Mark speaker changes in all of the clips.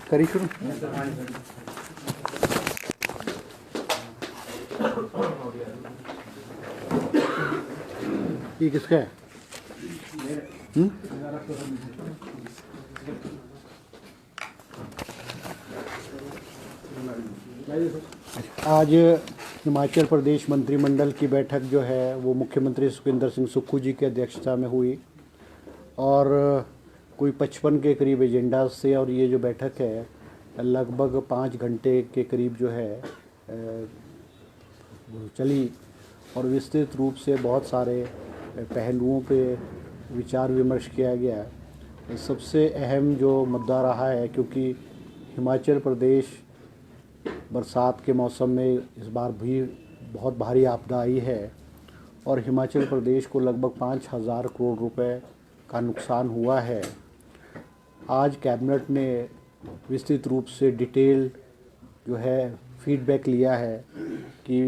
Speaker 1: करी शुरू। ये किसका है? आज हिमाचल प्रदेश मंत्रिमंडल की बैठक जो है वो मुख्यमंत्री सुखविंदर सिंह सुक्खू जी की अध्यक्षता में हुई और कोई 55 के करीब एजेंडा से, और ये जो बैठक है लगभग 5 घंटे के करीब जो है चली और विस्तृत रूप से बहुत सारे पहलुओं पे विचार विमर्श किया गया। सबसे अहम जो मुद्दा रहा है, क्योंकि हिमाचल प्रदेश बरसात के मौसम में इस बार भी बहुत भारी आपदा आई है और हिमाचल प्रदेश को लगभग 5,000 करोड़ रुपए का नुकसान हुआ है। आज कैबिनेट ने विस्तृत रूप से डिटेल जो है फीडबैक लिया है कि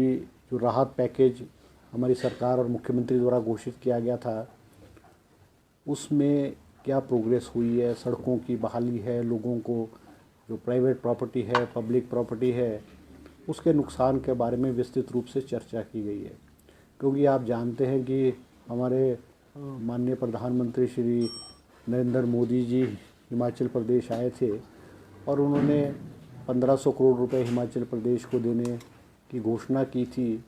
Speaker 1: जो राहत पैकेज हमारी सरकार और मुख्यमंत्री द्वारा घोषित किया गया था उसमें क्या प्रोग्रेस हुई है, सड़कों की बहाली है, लोगों को जो प्राइवेट प्रॉपर्टी है, पब्लिक प्रॉपर्टी है, उसके नुकसान के बारे में विस्तृत रूप से चर्चा की गई है। क्योंकि आप जानते हैं कि हमारे माननीय प्रधानमंत्री श्री नरेंद्र मोदी जी हिमाचल प्रदेश आए थे और उन्होंने 1500 करोड़ रुपए हिमाचल प्रदेश को देने की घोषणा की थी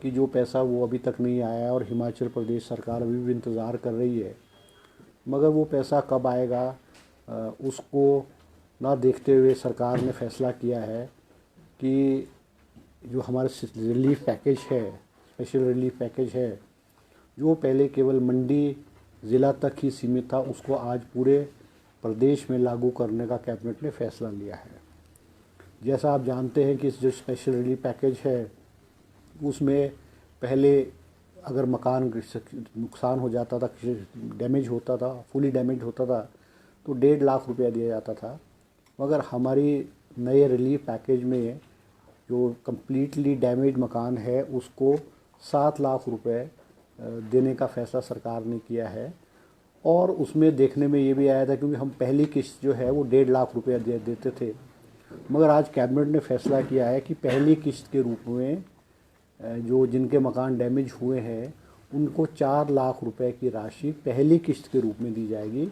Speaker 1: कि जो पैसा वो अभी तक नहीं आया और हिमाचल प्रदेश सरकार अभी भी इंतज़ार कर रही है। मगर वो पैसा कब आएगा उसको ना देखते हुए सरकार ने फैसला किया है कि जो हमारा रिलीफ पैकेज है, स्पेशल रिलीफ पैकेज है, जो पहले केवल मंडी ज़िला तक ही सीमित था, उसको आज पूरे प्रदेश में लागू करने का कैबिनेट ने फैसला लिया है। जैसा आप जानते हैं कि जो स्पेशल रिलीफ पैकेज है उसमें पहले अगर मकान नुकसान हो जाता था, डैमेज होता था, फुली डैमेज होता था तो 1.5 लाख रुपया दिया जाता था। मगर हमारी नए रिलीफ पैकेज में जो कम्प्लीटली डैमेज मकान है उसको 7 लाख रुपए देने का फैसला सरकार ने किया है। और उसमें देखने में ये भी आया था, क्योंकि हम पहली किस्त जो है वो 1.5 लाख रुपया देते थे, मगर आज कैबिनेट ने फैसला किया है कि पहली किस्त के रूप में जो जिनके मकान डैमेज हुए हैं उनको 4 लाख रुपए की राशि पहली किस्त के रूप में दी जाएगी,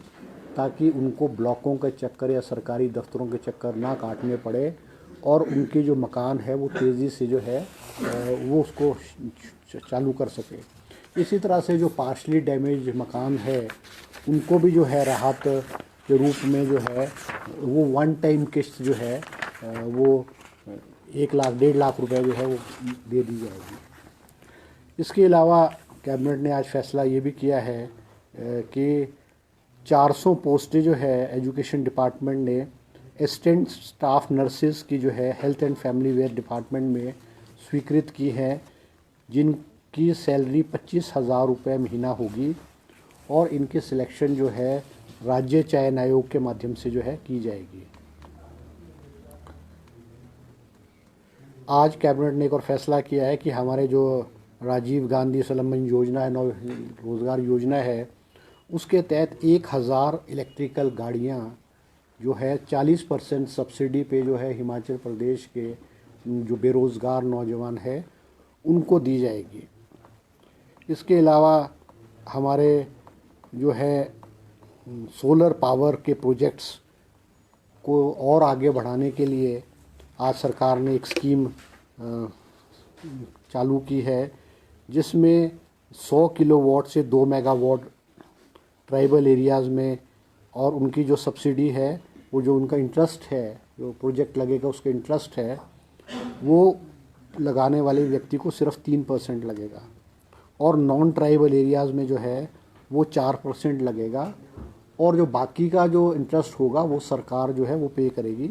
Speaker 1: ताकि उनको ब्लॉकों के चक्कर या सरकारी दफ्तरों के चक्कर ना काटने पड़े और उनके जो मकान है वो तेज़ी से जो है वो उसको चालू कर सके। इसी तरह से जो पार्शली डैमेज मकान है उनको भी जो है राहत के रूप में जो है वो 1 टाइम किस्त जो है वो 1 लाख 1.5 लाख रुपए जो है वो दे दी जाएगी। इसके अलावा कैबिनेट ने आज फैसला ये भी किया है कि 400 पोस्टें जो है एजुकेशन डिपार्टमेंट ने असिस्टेंट स्टाफ नर्सेज की जो है हेल्थ एंड फैमिली वेयर डिपार्टमेंट में स्वीकृत की हैं, जिनकी सैलरी 25,000 रुपये महीना होगी और इनकी सिलेक्शन जो है राज्य चयन आयोग के माध्यम से जो है की जाएगी। आज कैबिनेट ने एक और फैसला किया है कि हमारे जो राजीव गांधी स्वावलंबन योजना है, नव रोज़गार योजना है, उसके तहत 1000 इलेक्ट्रिकल गाड़ियाँ जो है 40% सब्सिडी पे जो है हिमाचल प्रदेश के जो बेरोज़गार नौजवान है उनको दी जाएगी। इसके अलावा हमारे जो है सोलर पावर के प्रोजेक्ट्स को और आगे बढ़ाने के लिए आज सरकार ने एक स्कीम चालू की है, जिसमें 100 किलोवाट से 2 मेगावाट ट्राइबल एरियाज़ में, और उनकी जो सब्सिडी है वो जो उनका इंटरेस्ट है, जो प्रोजेक्ट लगेगा उसका इंटरेस्ट है, वो लगाने वाले व्यक्ति को सिर्फ 3% लगेगा और नॉन ट्राइबल एरियाज़ में जो है वो 4% लगेगा और जो बाकी का जो इंटरेस्ट होगा वो सरकार जो है वो पे करेगी।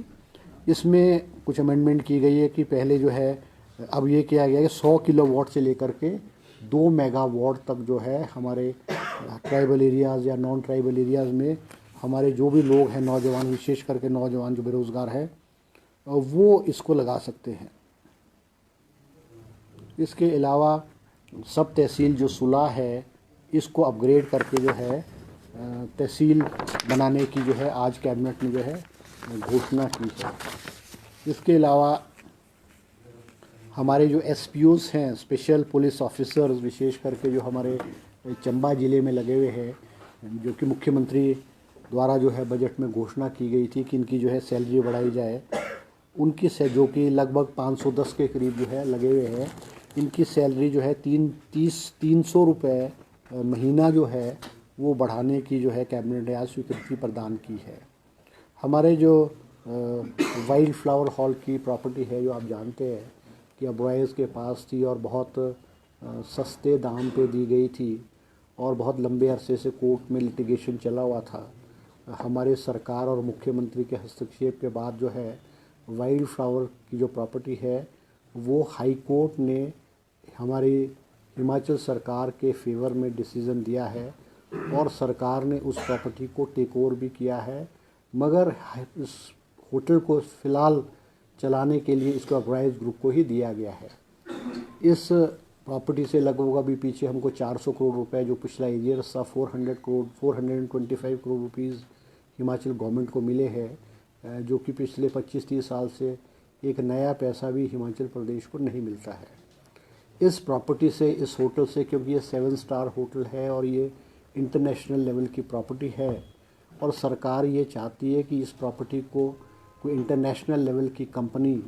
Speaker 1: इसमें कुछ अमेंडमेंट की गई है कि पहले जो है अब ये किया गया है कि 100 किलोवाट से लेकर के 2 मेगावाट तक जो है हमारे ट्राइबल एरियाज़ या नॉन ट्राइबल एरियाज़ में हमारे जो भी लोग हैं, नौजवान, विशेष करके नौजवान जो बेरोज़गार है, वो इसको लगा सकते हैं। इसके अलावा सब तहसील जो सुलह है इसको अपग्रेड करके जो है तहसील बनाने की जो है आज कैबिनेट ने जो है घोषणा की है। इसके अलावा हमारे जो एसपीओज हैं, स्पेशल पुलिस ऑफिसर्स, विशेष करके जो हमारे चंबा ज़िले में लगे हुए हैं, जो कि मुख्यमंत्री द्वारा जो है बजट में घोषणा की गई थी कि इनकी जो है सैलरी बढ़ाई जाए, उनकी से जो कि लगभग 510 के करीब जो है लगे हुए हैं, इनकी सैलरी जो है 300 रुपये महीना जो है वो बढ़ाने की जो है कैबिनेट ने आज स्वीकृति प्रदान की है। हमारे जो वाइल्ड फ्लावर हॉल की प्रॉपर्टी है, जो आप जानते हैं कि अबॉयज़ के पास थी और बहुत सस्ते दाम पे दी गई थी और बहुत लंबे अरसे से कोर्ट में लिटिगेशन चला हुआ था। हमारे सरकार और मुख्यमंत्री के हस्तक्षेप के बाद जो है वाइल्ड फ्लावर की जो प्रॉपर्टी है वो हाई कोर्ट ने हमारी हिमाचल सरकार के फेवर में डिसीज़न दिया है और सरकार ने उस प्रॉपर्टी को टेक ओवर भी किया है, मगर इस होटल को फ़िलहाल चलाने के लिए इसको अबॉयज़ ग्रुप को ही दिया गया है। इस प्रॉपर्टी से लगभग अभी पीछे हमको 400 करोड़ रुपए जो पिछला ईयर था 425 करोड़ रुपीज़ हिमाचल गवर्नमेंट को मिले हैं, जो कि पिछले 25-30 साल से एक नया पैसा भी हिमाचल प्रदेश को नहीं मिलता है। इस प्रॉपर्टी से, इस होटल से, क्योंकि ये 7 स्टार होटल है और ये इंटरनेशनल लेवल की प्रॉपर्टी है और सरकार ये चाहती है कि इस प्रॉपर्टी को कोई इंटरनेशनल लेवल की कंपनी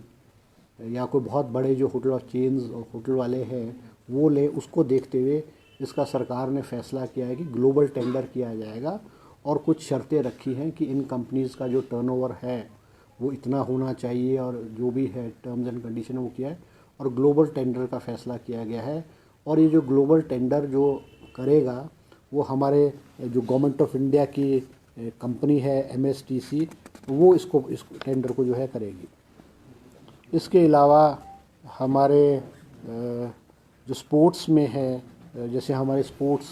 Speaker 1: या कोई बहुत बड़े जो होटल ऑफ चेन्स और होटल वाले हैं वो ले। उसको देखते हुए इसका सरकार ने फैसला किया है कि ग्लोबल टेंडर किया जाएगा और कुछ शर्तें रखी हैं कि इन कंपनीज़ का जो टर्नओवर है वो इतना होना चाहिए और जो भी है टर्म्स एंड कंडीशन वो किया है और ग्लोबल टेंडर का फैसला किया गया है। और ये जो ग्लोबल टेंडर जो करेगा वो हमारे जो गवर्नमेंट ऑफ इंडिया की कंपनी है MSTC, वो इस टेंडर को जो है करेगी। इसके अलावा हमारे जो स्पोर्ट्स में है, जैसे हमारे स्पोर्ट्स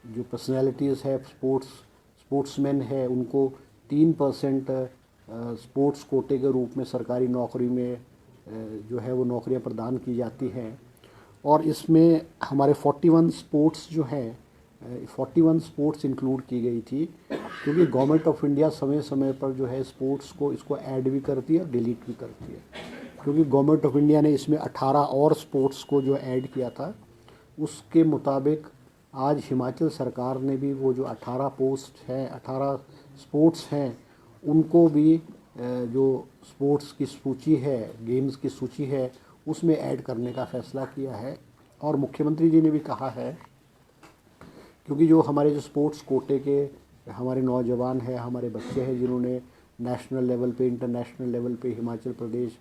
Speaker 1: जो पर्सनैलिटीज़ है, स्पोर्ट्समैन है, उनको 3% स्पोर्ट्स कोटे के रूप में सरकारी नौकरी में जो है वो नौकरियां प्रदान की जाती हैं। और इसमें हमारे 41 स्पोर्ट्स जो है 41 स्पोर्ट्स इंक्लूड की गई थी, क्योंकि गवर्नमेंट ऑफ इंडिया समय समय पर जो है स्पोर्ट्स को इसको ऐड भी करती है और डिलीट भी करती है। क्योंकि गवर्नमेंट ऑफ इंडिया ने इसमें 18 और स्पोर्ट्स को जो ऐड किया था, उसके मुताबिक आज हिमाचल सरकार ने भी वो जो 18 पोस्ट हैं, 18 स्पोर्ट्स हैं, उनको भी जो स्पोर्ट्स की सूची है, गेम्स की सूची है, उसमें ऐड करने का फ़ैसला किया है। और मुख्यमंत्री जी ने भी कहा है, क्योंकि जो हमारे जो स्पोर्ट्स कोटे के हमारे नौजवान हैं, हमारे बच्चे हैं, जिन्होंने नेशनल लेवल पे, इंटरनेशनल लेवल पे हिमाचल प्रदेश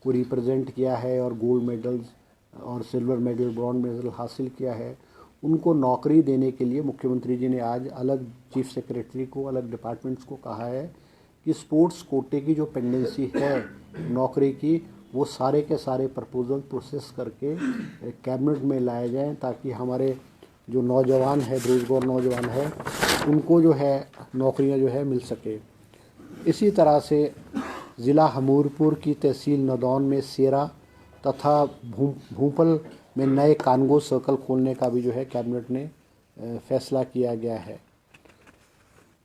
Speaker 1: को रिप्रेजेंट किया है और गोल्ड मेडल्स और सिल्वर मेडल, ब्रॉन्ज मेडल हासिल किया है, उनको नौकरी देने के लिए मुख्यमंत्री जी ने आज अलग चीफ सेक्रेटरी को, अलग डिपार्टमेंट्स को कहा है कि स्पोर्ट्स कोटे की जो पेंडेंसी है नौकरी की, वो सारे के सारे प्रपोजल प्रोसेस करके कैबिनेट में लाए जाएं, ताकि हमारे जो नौजवान है, बेरोजगार नौजवान है, उनको जो है नौकरियां जो है मिल सके। इसी तरह से ज़िला हमीरपुर की तहसील नदौन में सेरा तथा भूपल में नए कानगो सर्कल खोलने का भी जो है कैबिनेट ने फैसला किया गया है।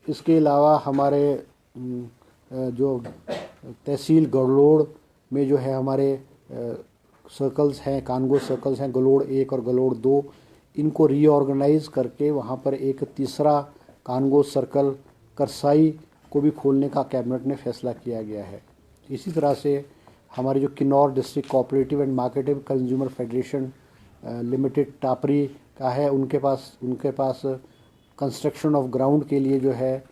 Speaker 1: इसके अलावा हमारे जो तहसील गलोड़ में जो है हमारे सर्कल्स हैं, कानगो सर्कल्स हैं, गलोड़ 1 और गलोड़ 2, इनको रीऑर्गेनाइज़ करके वहाँ पर एक तीसरा कानगो सर्कल करसाई को भी खोलने का कैबिनेट ने फैसला किया गया है। इसी तरह से हमारे जो Kinnaur district cooperative and marketing consumer federation limited Tapri का है, उनके पास कंस्ट्रक्शन ऑफ ग्राउंड के लिए जो है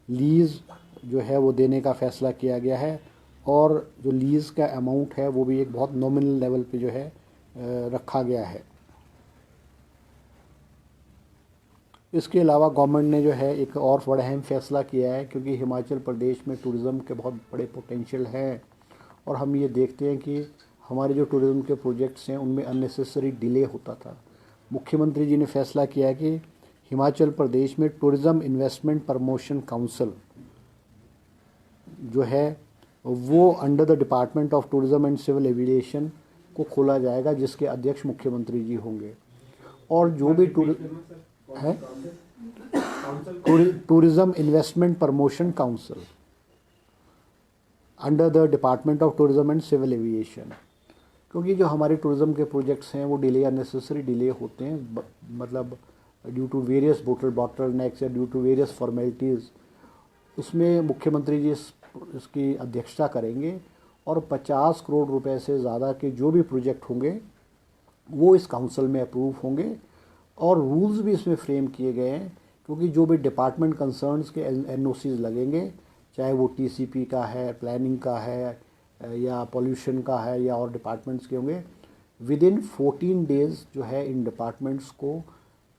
Speaker 1: लीज़ जो है वो देने का फ़ैसला किया गया है और जो लीज़ का अमाउंट है वो भी एक बहुत नॉमिनल लेवल पे जो है रखा गया है। इसके अलावा गवर्नमेंट ने जो है एक और बड़ा अहम फैसला किया है, क्योंकि हिमाचल प्रदेश में टूरिज़्म के बहुत बड़े पोटेंशियल हैं और हम ये देखते हैं कि हमारे जो टूरिज़्म के प्रोजेक्ट्स हैं उनमें अननेसेसरी डिले होता था। मुख्यमंत्री जी ने फैसला किया कि हिमाचल प्रदेश में टूरिज़्म इन्वेस्टमेंट प्रमोशन काउंसिल जो है वो under the department of tourism and civil aviation को खोला जाएगा, जिसके अध्यक्ष मुख्यमंत्री जी होंगे। और जो भी टूरिज्म है tourism investment promotion council under the department of tourism and civil aviation. क्योंकि जो हमारे टूरिज्म के प्रोजेक्ट्स हैं वो डिले, अननेसेसरी डिले होते हैं, मतलब ड्यू टू वेरियस बोटलनेक्स या ड्यू टू वेरियस फॉर्मेलिटीज़। उसमें मुख्यमंत्री जी इसकी अध्यक्षता करेंगे और 50 करोड़ रुपए से ज़्यादा के जो भी प्रोजेक्ट होंगे वो इस काउंसिल में अप्रूव होंगे। और रूल्स भी इसमें फ्रेम किए गए हैं, क्योंकि जो भी डिपार्टमेंट कंसर्न्स के एनओसीज लगेंगे, चाहे वो टीसीपी का है, प्लानिंग का है, या पॉल्यूशन का है, या और डिपार्टमेंट्स के होंगे, विद इन 14 डेज़ जो है इन डिपार्टमेंट्स को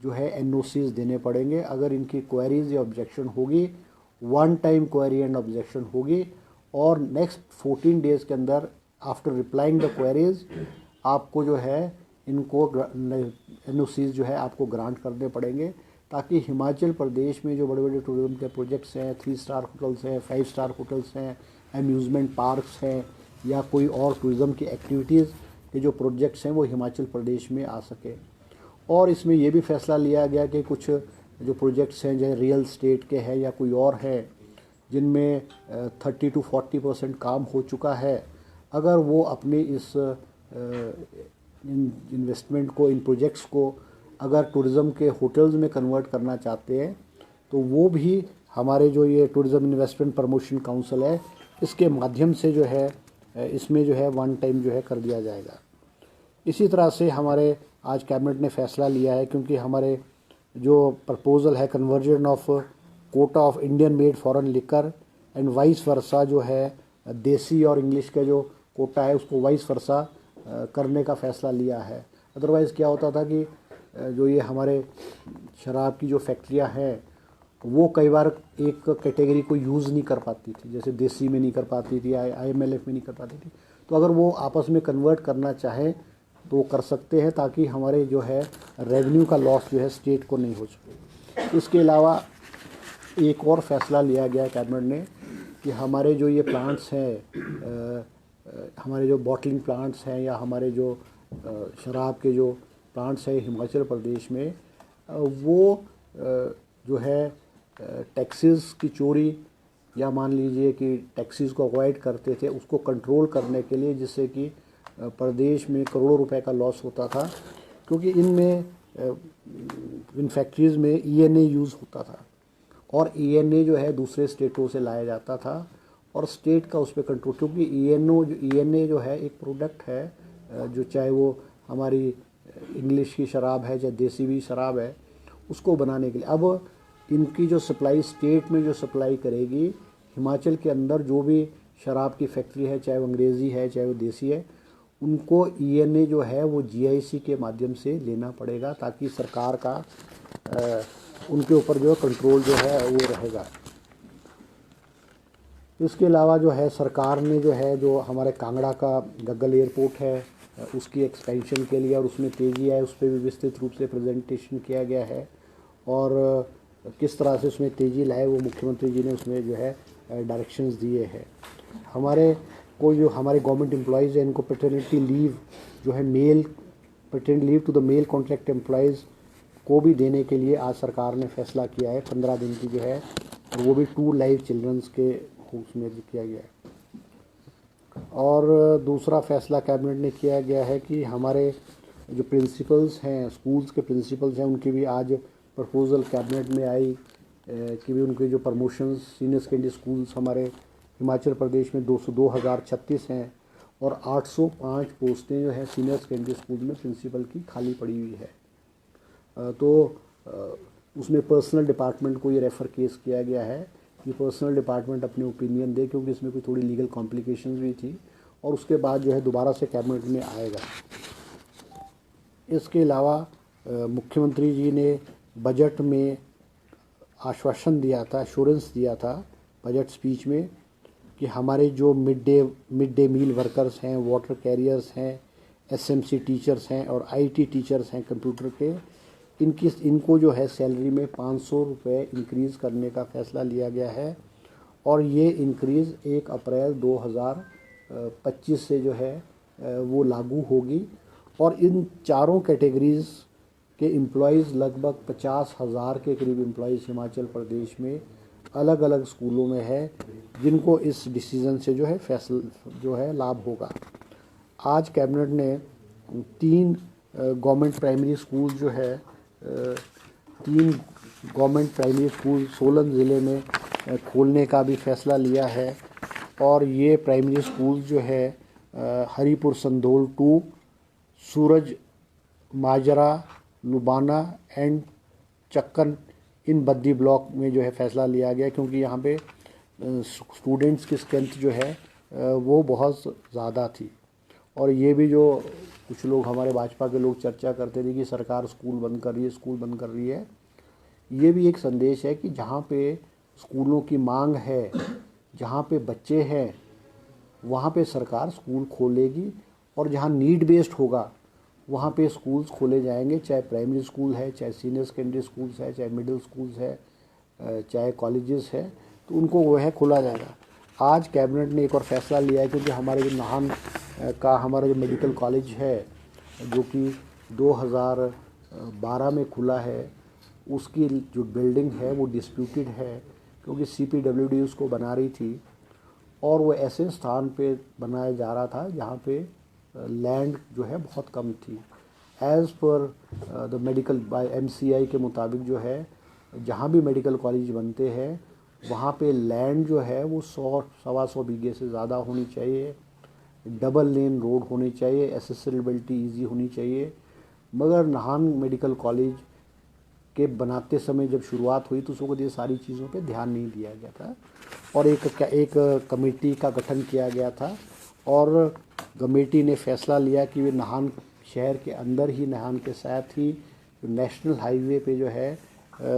Speaker 1: जो है एनओसीज देने पड़ेंगे। अगर इनकी क्वेरीज या ऑब्जेक्शन होगी, one time query and objection होगी, और नेक्स्ट 14 डेज़ के अंदर आफ्टर रिप्लाइंग द क्वेरीज आपको जो है इनको एनओसीज जो है आपको ग्रांट करने पड़ेंगे, ताकि हिमाचल प्रदेश में जो बड़े बड़े टूरिज्म के प्रोजेक्ट्स हैं, 3 स्टार होटल्स हैं, 5 स्टार होटल्स हैं, अम्यूज़मेंट पार्क्स हैं, या कोई और टूरिज़्म की एक्टिविटीज़ के जो प्रोजेक्ट्स हैं वो हिमाचल प्रदेश में आ सके। और इसमें ये भी फैसला लिया गया कि कुछ जो प्रोजेक्ट्स हैं, चाहे रियल स्टेट के हैं या कोई और है, जिनमें 30 to 40% काम हो चुका है, अगर वो अपने इस इन्वेस्टमेंट को, इन प्रोजेक्ट्स को अगर टूरिज़्म के होटल्स में कन्वर्ट करना चाहते हैं, तो वो भी हमारे जो ये टूरिज़्म इन्वेस्टमेंट प्रमोशन काउंसिल है, इसके माध्यम से जो है इसमें जो है वन टाइम जो है कर दिया जाएगा। इसी तरह से हमारे आज कैबिनेट ने फैसला लिया है, क्योंकि हमारे जो प्रपोज़ल है conversion of Kota of Indian made foreign liquor and vice versa, जो है देसी और इंग्लिश का जो कोटा है उसको वाइस वर्सा करने का फ़ैसला लिया है। अदरवाइज़ क्या होता था कि जो ये हमारे शराब की जो फैक्ट्रियां हैं वो कई बार एक कैटेगरी को यूज़ नहीं कर पाती थी, जैसे देसी में नहीं कर पाती थी, IMLF में नहीं कर पाती थी। तो अगर वो आपस में कन्वर्ट करना चाहें तो कर सकते हैं, ताकि हमारे जो है रेवेन्यू का लॉस जो है स्टेट को नहीं हो सके। इसके अलावा एक और फैसला लिया गया कैबिनेट ने कि हमारे जो ये प्लांट्स हैं, हमारे जो बॉटलिंग प्लांट्स हैं या हमारे जो शराब के जो प्लांट्स हैं हिमाचल प्रदेश में, वो जो है टैक्सेस की चोरी, या मान लीजिए कि टैक्सेस को अवॉइड करते थे, उसको कंट्रोल करने के लिए, जिससे कि प्रदेश में करोड़ों रुपए का लॉस होता था, क्योंकि इनमें इन फैक्ट्रीज़ में ENA यूज़ होता था, और ENA जो है दूसरे स्टेटों से लाया जाता था, और स्टेट का उस पर कंट्रोल, क्योंकि ENA जो है एक प्रोडक्ट है, जो चाहे वो हमारी इंग्लिश की शराब है, चाहे देसी भी शराब है, उसको बनाने के लिए अब इनकी जो सप्लाई स्टेट में जो सप्लाई करेगी, हिमाचल के अंदर जो भी शराब की फैक्ट्री है, चाहे वो अंग्रेज़ी है चाहे वो देसी है, उनको ENA जो है वो GIC के माध्यम से लेना पड़ेगा, ताकि सरकार का उनके ऊपर जो कंट्रोल जो है वो रहेगा। इसके अलावा जो है सरकार ने जो है जो हमारे कांगड़ा का गग्गल एयरपोर्ट है उसकी एक्सपेंशन के लिए और उसमें तेज़ी है, उस पर भी विस्तृत रूप से प्रेजेंटेशन किया गया है, और किस तरह से उसमें तेज़ी लाए वो मुख्यमंत्री जी ने उसमें जो है डायरेक्शंस दिए हैं। हमारे कोई जो हमारे गवर्नमेंट एम्प्लॉयज़ हैं, इनको पैटर्निटी लीव जो है paternity leave to the male contract employees को भी देने के लिए आज सरकार ने फैसला किया है, 15 दिन की जो है, और वो भी 2 लाइव चिल्ड्रंस के उसमें किया गया है। और दूसरा फैसला कैबिनेट ने किया गया है कि हमारे जो प्रिंसिपल्स हैं, स्कूल्स के प्रिंसिपल्स हैं, उनकी भी आज प्रपोज़ल कैबिनेट में आई कि भी उनके जो प्रमोशंस सीनियर सेकेंडरी स्कूल्स हमारे हिमाचल प्रदेश में 2036 हैं, और 805 पोस्टें जो है सीनियर सेकेंडरी स्कूल में प्रिंसिपल की खाली पड़ी हुई है। तो उसमें पर्सनल डिपार्टमेंट को ये रेफ़र केस किया गया है कि पर्सनल डिपार्टमेंट अपने ओपिनियन दे, क्योंकि इसमें कोई थोड़ी लीगल कॉम्प्लिकेशंस भी थी, और उसके बाद जो है दोबारा से कैबिनेट में आएगा। इसके अलावा मुख्यमंत्री जी ने बजट में आश्वासन दिया था, एश्योरेंस दिया था बजट स्पीच में, कि हमारे जो मिड डे मील वर्कर्स हैं, वाटर कैरियर्स हैं, SMC टीचर्स हैं और IT टीचर्स हैं कंप्यूटर के, इनको जो है सैलरी में 500 रुपये इंक्रीज़ करने का फ़ैसला लिया गया है, और ये इंक्रीज़ 1 अप्रैल 2025 से जो है वो लागू होगी। और इन चारों कैटेगरीज़ के एम्प्लॉयज़ लगभग 50,000 के करीब एम्प्लॉयज़ हिमाचल प्रदेश में अलग अलग स्कूलों में है, जिनको इस डिसीज़न से जो है लाभ होगा। आज कैबिनेट ने 3 गवर्नमेंट प्राइमरी स्कूल जो है 3 गवर्नमेंट प्राइमरी स्कूल सोलन ज़िले में खोलने का भी फैसला लिया है। और ये प्राइमरी स्कूल जो है Haripur Sandhol 2, Suraj Majra, Lubana and Chakkan in Baddi block में जो है फैसला लिया गया, क्योंकि यहाँ पे स्टूडेंट्स की स्ट्रेंथ जो है वो बहुत ज़्यादा थी। और ये भी जो कुछ लोग हमारे भाजपा के लोग चर्चा करते थे कि सरकार स्कूल बंद कर रही है, स्कूल बंद कर रही है, ये भी एक संदेश है कि जहाँ पे स्कूलों की मांग है, जहाँ पे बच्चे हैं, वहाँ पे सरकार स्कूल खोलेगी। और जहाँ नीड बेस्ड होगा वहाँ पे स्कूल्स खोले जाएंगे, चाहे प्राइमरी स्कूल है, चाहे सीनियर सेकेंडरी स्कूल्स है, चाहे मिडिल स्कूल्स है, चाहे कॉलेजेस है, तो उनको वो है खोला जाएगा। आज कैबिनेट ने एक और फैसला लिया है, क्योंकि हमारे जो नाहन का हमारा जो मेडिकल कॉलेज है जो कि 2012 में खुला है, उसकी जो बिल्डिंग है वो डिस्प्यूटेड है, क्योंकि CPWD उसको बना रही थी और वो ऐसे स्थान पे बनाया जा रहा था जहाँ पे लैंड जो है बहुत कम थी। As per the medical bye MCI के मुताबिक जो है जहाँ भी मेडिकल कॉलेज बनते हैं वहाँ पे लैंड जो है वो 100-125 बीघे से ज़्यादा होनी चाहिए, डबल लेन रोड होनी चाहिए, एसेसिबिलिटी ईजी होनी चाहिए। मगर नाहन मेडिकल कॉलेज के बनाते समय जब शुरुआत हुई तो उसको ये सारी चीज़ों पे ध्यान नहीं दिया गया था और एक कमेटी का गठन किया गया था और कमेटी ने फैसला लिया कि वे नाहन शहर के अंदर ही, नाहन के साथ ही नेशनल हाईवे पे जो है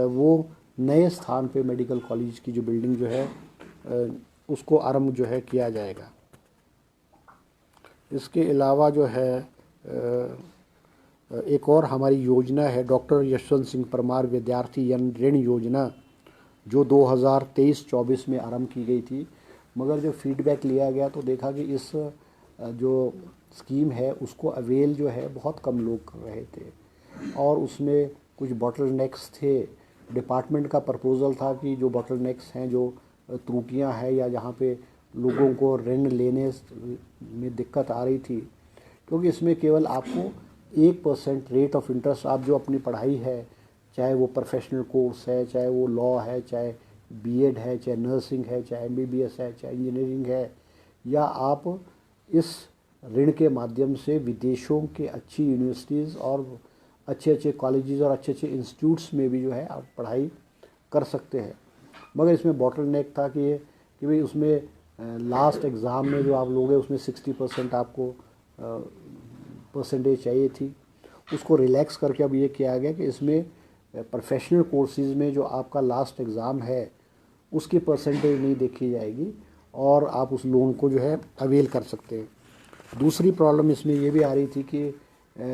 Speaker 1: वो नए स्थान पे मेडिकल कॉलेज की जो बिल्डिंग जो है उसको आरंभ जो है किया जाएगा। इसके अलावा जो है एक और हमारी योजना है डॉक्टर यशवंत सिंह परमार विद्यार्थी ऋण योजना, जो 2023-24 में आरंभ की गई थी। मगर जब फीडबैक लिया गया तो देखा कि इस जो स्कीम है उसको अवेल जो है बहुत कम लोग कर रहे थे और उसमें कुछ बॉटलनेक्स थे। डिपार्टमेंट का प्रपोज़ल था कि जो बॉटलनेक्स हैं, जो त्रुटियां हैं या जहाँ पे लोगों को ऋण लेने में दिक्कत आ रही थी, क्योंकि इसमें केवल आपको 1% रेट ऑफ इंटरेस्ट, आप जो अपनी पढ़ाई है, चाहे वो प्रोफेशनल कोर्स है, चाहे वो लॉ है, चाहे B.Ed है, चाहे नर्सिंग है, चाहे MBBS है, चाहे इंजीनियरिंग है, या आप इस ऋण के माध्यम से विदेशों के अच्छी यूनिवर्सिटीज़ और अच्छे अच्छे कॉलेजेस और अच्छे अच्छे इंस्टीट्यूट्स में भी जो है आप पढ़ाई कर सकते हैं। मगर इसमें बॉटलनेक था कि भाई उसमें लास्ट एग्ज़ाम में जो आप लोग हैं उसमें 60% आपको परसेंटेज चाहिए थी। उसको रिलैक्स करके अब ये किया गया कि इसमें प्रोफेशनल कोर्सेज़ में जो आपका लास्ट एग्ज़ाम है उसकी परसेंटेज नहीं देखी जाएगी और आप उस लोन को जो है अवेल कर सकते हैं। दूसरी प्रॉब्लम इसमें ये भी आ रही थी कि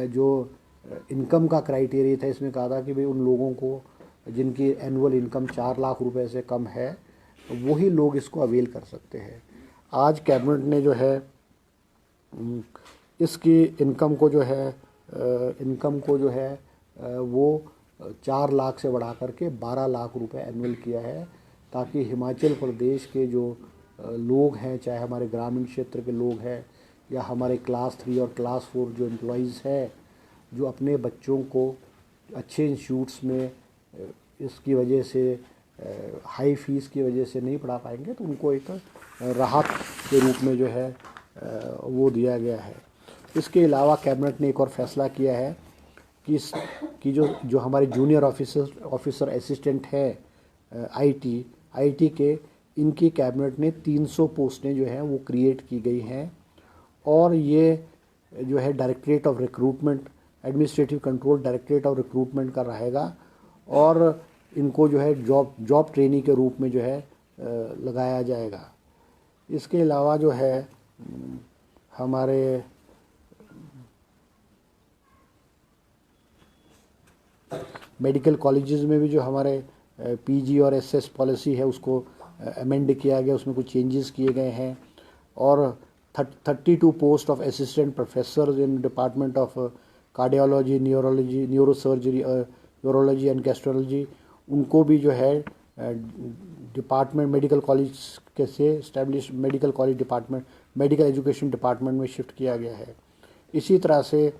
Speaker 1: जो इनकम का क्राइटेरिया था, इसमें कहा था कि भाई उन लोगों को जिनकी एनुअल इनकम 4 लाख रुपए से कम है वही लोग इसको अवेल कर सकते हैं। आज कैबिनेट ने जो है इसकी इनकम को जो है वो 4 लाख से बढ़ा करके 12 लाख रुपए एनुअल किया है, ताकि हिमाचल प्रदेश के जो लोग हैं, चाहे हमारे ग्रामीण क्षेत्र के लोग हैं या हमारे क्लास 3 और क्लास 4 जो एम्प्लॉयज़ हैं, जो अपने बच्चों को अच्छे इंस्टीट्यूट्स में इसकी वजह से हाई फीस की वजह से नहीं पढ़ा पाएंगे, तो उनको एक राहत के रूप में जो है वो दिया गया है। इसके अलावा कैबिनेट ने एक और फैसला किया है कि जो हमारे जूनियर ऑफिसर असिस्टेंट है आईटी के, इनकी कैबिनेट ने 300 पोस्टें जो हैं वो क्रिएट की गई हैं और ये जो है directorate of recruitment, administrative control directorate of recruitment का रहेगा और इनको जो है जॉब ट्रेनिंग के रूप में जो है लगाया जाएगा। इसके अलावा जो है हमारे मेडिकल कॉलेजेस में भी जो हमारे PG और SS पॉलिसी है उसको अमेंड किया गया, उसमें कुछ चेंजेस किए गए हैं और 32 post of assistant professor in department of cardiology, neurology, neurosurgery, urology and gastrology, उनको भी जो है डिपार्टमेंट मेडिकल कॉलेज के से establish medical college department, medical education department में शिफ्ट किया गया है। इसी तरह से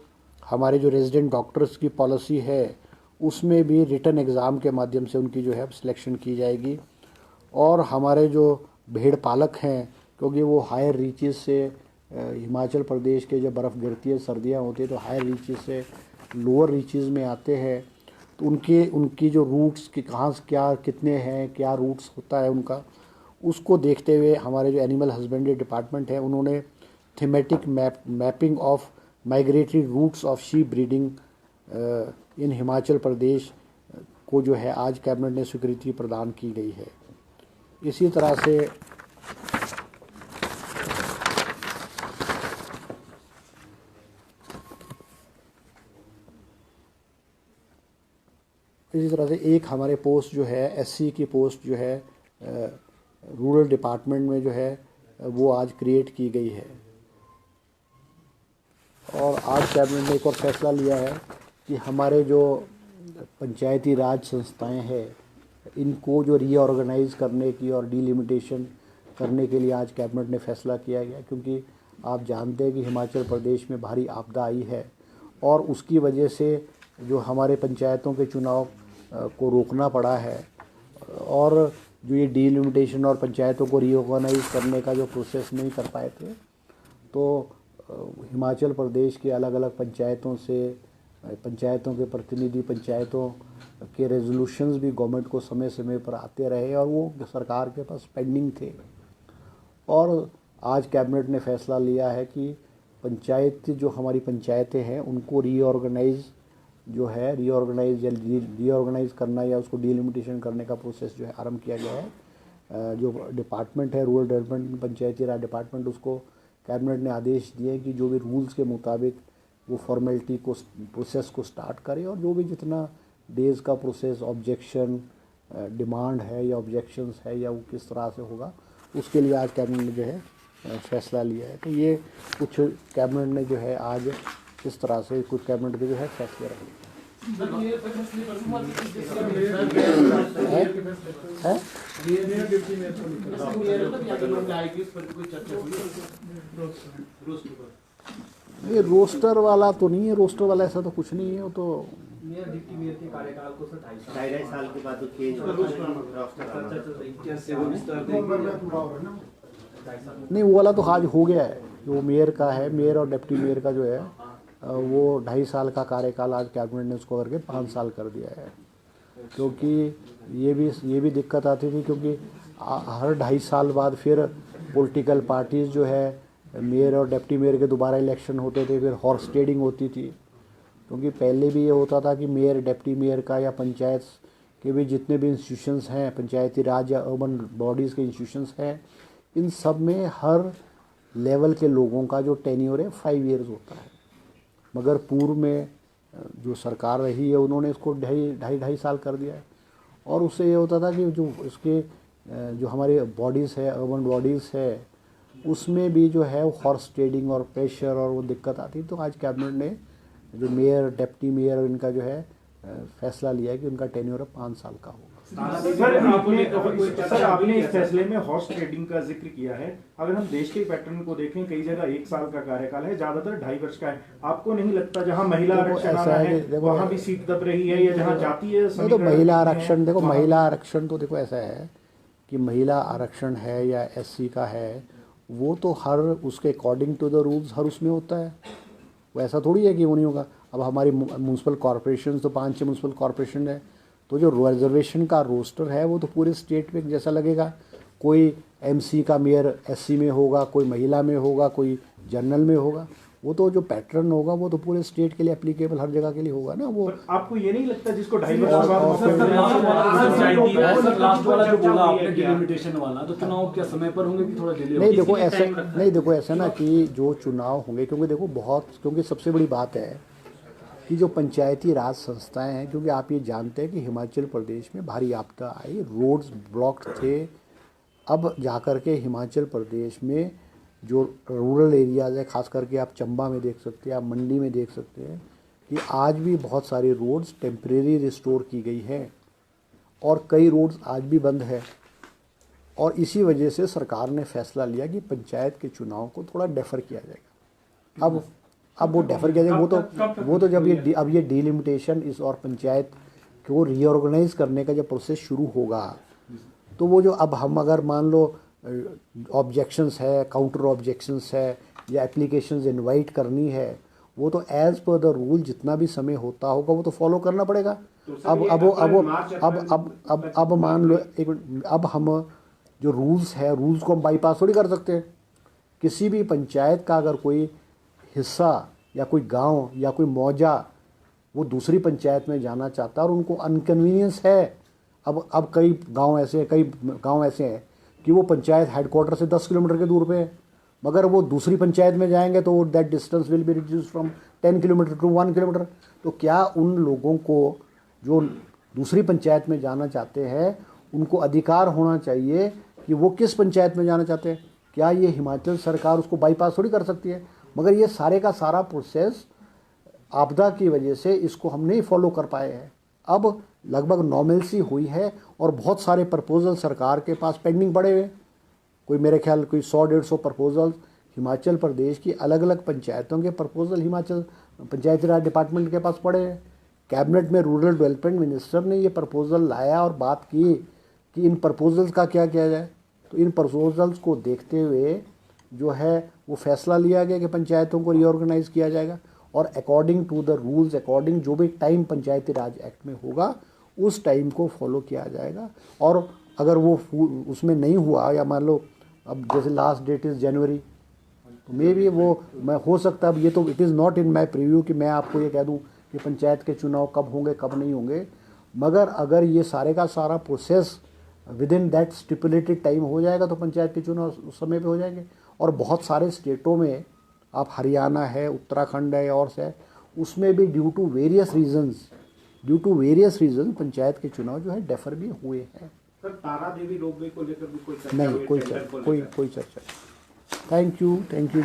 Speaker 1: हमारे जो रेजिडेंट डॉक्टर्स की पॉलिसी है उसमें भी रिटन एग्ज़ाम के माध्यम से उनकी जो है सिलेक्शन की जाएगी। और हमारे जो भेड़ पालक हैं, क्योंकि वो हायर रीचेस से हिमाचल प्रदेश के जब बर्फ़ गिरती है, सर्दियाँ होती है, तो हायर रीचेस से लोअर रीचेस में आते हैं, तो उनकी जो रूट्स कि कहाँ से क्या कितने हैं, क्या रूट्स होता है उनका, उसको देखते हुए हमारे जो एनिमल हस्बेंड्री डिपार्टमेंट है उन्होंने thematic mapping of migratory routes of sheep breeding in Himachal Pradesh को जो है आज कैबिनेट ने स्वीकृति प्रदान की गई है। इसी तरह से एक हमारे पोस्ट जो है एससी की पोस्ट जो है रूरल डिपार्टमेंट में जो है वो आज क्रिएट की गई है। और आज कैबिनेट ने एक और फैसला लिया है कि हमारे जो पंचायती राज संस्थाएं हैं इनको जो रीऑर्गेनाइज करने की और डीलिमिटेशन करने के लिए आज कैबिनेट ने फैसला किया गया, क्योंकि आप जानते हैं कि हिमाचल प्रदेश में भारी आपदा आई है और उसकी वजह से जो हमारे पंचायतों के चुनाव को रोकना पड़ा है। और जो ये डीलिमिटेशन और पंचायतों को रीऑर्गेनाइज करने का जो प्रोसेस नहीं कर पाए थे, तो हिमाचल प्रदेश के अलग अलग पंचायतों के प्रतिनिधि पंचायतों के रेजोल्यूशंस भी गवर्नमेंट को समय समय पर आते रहे और वो सरकार के पास पेंडिंग थे। और आज कैबिनेट ने फैसला लिया है कि पंचायत जो हमारी पंचायतें हैं उनको रीऑर्गेनाइज करना या उसको डीलिमिटेशन करने का प्रोसेस जो है आरंभ किया गया है। जो डिपार्टमेंट है रूरल डेवलपमेंट पंचायती राज डिपार्टमेंट, उसको कैबिनेट ने आदेश दिए कि जो भी रूल्स के मुताबिक वो फॉर्मेलिटी को प्रोसेस को स्टार्ट करे और जो भी जितना डेज़ का प्रोसेस ऑब्जेक्शन डिमांड है या ऑब्जेक्शंस है या वो किस तरह से होगा, उसके लिए आज कैबिनेट ने जो है फैसला लिया है। तो ये कुछ कैबिनेट ने जो है आज इस तरह से कुछ कैबिनेट के जो है फैसले रखे हैं। ये रोस्टर वाला तो नहीं है, रोस्टर वाला ऐसा तो कुछ नहीं है। वो तो
Speaker 2: मेयर के कार्यकाल को
Speaker 3: 2.5 साल के बाद तो चेंज
Speaker 1: नहीं, वो वाला तो आज हो गया है। जो मेयर का है, मेयर और डिप्टी मेयर का जो है वो 2.5 साल का कार्यकाल आज कैबिनेट ने उसको करके 5 साल कर दिया है। क्योंकि ये भी दिक्कत आती थी, क्योंकि हर 2.5 साल बाद फिर पॉलिटिकल पार्टीज़ जो है मेयर और डिप्टी मेयर के दोबारा इलेक्शन होते थे, फिर हॉर्स ट्रेडिंग होती थी। क्योंकि पहले भी ये होता था कि मेयर डिप्टी मेयर का या पंचायत के भी जितने भी इंस्टीट्यूशंस हैं, पंचायती राज या अर्बन बॉडीज़ के इंस्टीट्यूशंस हैं, इन सब में हर लेवल के लोगों का जो टेन्योर है 5 ईयर्स होता है। मगर पूर्व में जो सरकार रही है उन्होंने इसको ढाई साल कर दिया है। और उससे ये होता था कि जो हमारे बॉडीज़ है, अर्बन बॉडीज़ है, उसमें भी जो है वो हॉर्स ट्रेडिंग और प्रेशर और वो दिक्कत आती। तो आज कैबिनेट ने जो मेयर डिप्टी मेयर इनका जो है फैसला लिया है कि उनका टेन्योर 5 साल का होगा।
Speaker 4: सर आपने इस फैसले में हॉर्स ट्रेडिंग का जिक्र किया है। अगर हम देश के पैटर्न को देखें, कई जगह 1 साल का कार्यकाल है, ज्यादातर 2.5 वर्ष का है। आपको नहीं लगता जहां महिला आरक्षण आ रहा है वहां भी सीट दब रही है, या जहां जातीय
Speaker 1: तो महिला आरक्षण देखो, महिला आरक्षण तो देखो ऐसा है कि महिला आरक्षण है या एससी का है, वो तो हर उसके अकॉर्डिंग टू द रूल्स हर उसमें होता है। वो ऐसा थोड़ी है कि वो नहीं होगा। अब हमारी म्यूनसिपल कॉरपोरेशन तो 5-6 म्यूनसिपल कॉरपोरेशन है, तो जो रिजर्वेशन का रोस्टर है वो तो पूरे स्टेट में जैसा लगेगा। कोई एमसी का मेयर एससी में होगा, कोई महिला में होगा, कोई जनरल में होगा। वो तो जो पैटर्न होगा वो तो पूरे स्टेट के लिए एप्लीकेबल हर जगह के लिए होगा ना। वो
Speaker 4: आपको ये नहीं लगता जिसको 2.5 वर्ष
Speaker 1: नहीं, देखो ऐसा ना कि जो चुनाव होंगे, क्योंकि सबसे बड़ी बात है कि जो पंचायती राज संस्थाएं हैं, क्योंकि आप ये जानते हैं कि हिमाचल प्रदेश में भारी आपदा आई, रोड्स ब्लॉक्ड थे। अब जाकर के हिमाचल प्रदेश में जो रूरल एरियाज़ है, ख़ास करके आप चंबा में देख सकते हैं, आप मंडी में देख सकते हैं कि कि आज भी बहुत सारी रोड्स टेम्परेरी रिस्टोर की गई है और कई रोड्स आज भी बंद है। और इसी वजह से सरकार ने फैसला लिया कि पंचायत के चुनाव को थोड़ा डेफर किया जाएगा। अब वो डेफर किया जाएगा, वो तो जब ये डिलिमिटेशन इस और पंचायत को रीऑर्गेनाइज करने का जब प्रोसेस शुरू होगा, तो वो जो अब हम अगर मान लो ऑब्जेक्शंस है, काउंटर ऑब्जेक्शंस है या एप्लीकेशंस इनवाइट करनी है, वो तो एज पर द रूल जितना भी समय होता होगा वो तो फॉलो करना पड़ेगा। अब मान लो एक मिनट, अब हम जो रूल्स है, रूल्स को हम बाईपास थोड़ी कर सकते हैं। किसी भी पंचायत का अगर कोई हिस्सा या कोई गांव या कोई मौजा वो दूसरी पंचायत में जाना चाहता है और उनको अनकन्वीनियंस है, अब कई गांव ऐसे हैं कि वो पंचायत हेडक्वार्टर से 10 किलोमीटर के दूर पे है, मगर वो दूसरी पंचायत में जाएंगे तो that distance will be reduce from 10 kilometer to 1 kilometer. तो क्या उन लोगों को जो दूसरी पंचायत में जाना चाहते हैं उनको अधिकार होना चाहिए कि वो किस पंचायत में जाना चाहते हैं? क्या ये हिमाचल सरकार उसको बाईपास थोड़ी कर सकती है? मगर ये सारे का सारा प्रोसेस आपदा की वजह से इसको हम नहीं फॉलो कर पाए हैं। अब लगभग नॉर्मलसी हुई है और बहुत सारे प्रपोजल सरकार के पास पेंडिंग पड़े हुए, कोई मेरे ख्याल कोई 100-150 प्रपोजल हिमाचल प्रदेश की अलग अलग पंचायतों के प्रपोजल हिमाचल पंचायती राज डिपार्टमेंट के पास पड़े हैं। कैबिनेट में रूरल डेवलपमेंट मिनिस्टर ने ये प्रपोजल लाया और बात की कि इन प्रपोजल्स का क्या किया जाए। तो इन प्रपोजल्स को देखते हुए जो है वो फैसला लिया गया कि पंचायतों को रीऑर्गेनाइज किया जाएगा और according to the rules, according जो भी टाइम पंचायती राज एक्ट में होगा उस टाइम को फॉलो किया जाएगा। और अगर वो उसमें नहीं हुआ या मान लो अब जैसे लास्ट डेट इज़ जनवरी, तो मे भी वो मैं हो सकता है, अब ये तो it is not in my preview कि मैं आपको ये कह दूं कि पंचायत के चुनाव कब होंगे कब नहीं होंगे, मगर अगर ये सारे का सारा process with in that stipulated time हो जाएगा तो पंचायत के चुनाव उस समय पे हो जाएंगे। और बहुत सारे स्टेटों में, आप हरियाणा है, उत्तराखंड है और से, उसमें भी due to various reasons panchayat के चुनाव जो है डेफर भी हुए हैं।
Speaker 4: सर, तारा देवी रोपवे को लेकर भी कोई चर्चा
Speaker 1: नहीं, कोई चर्चा। Thank you ji.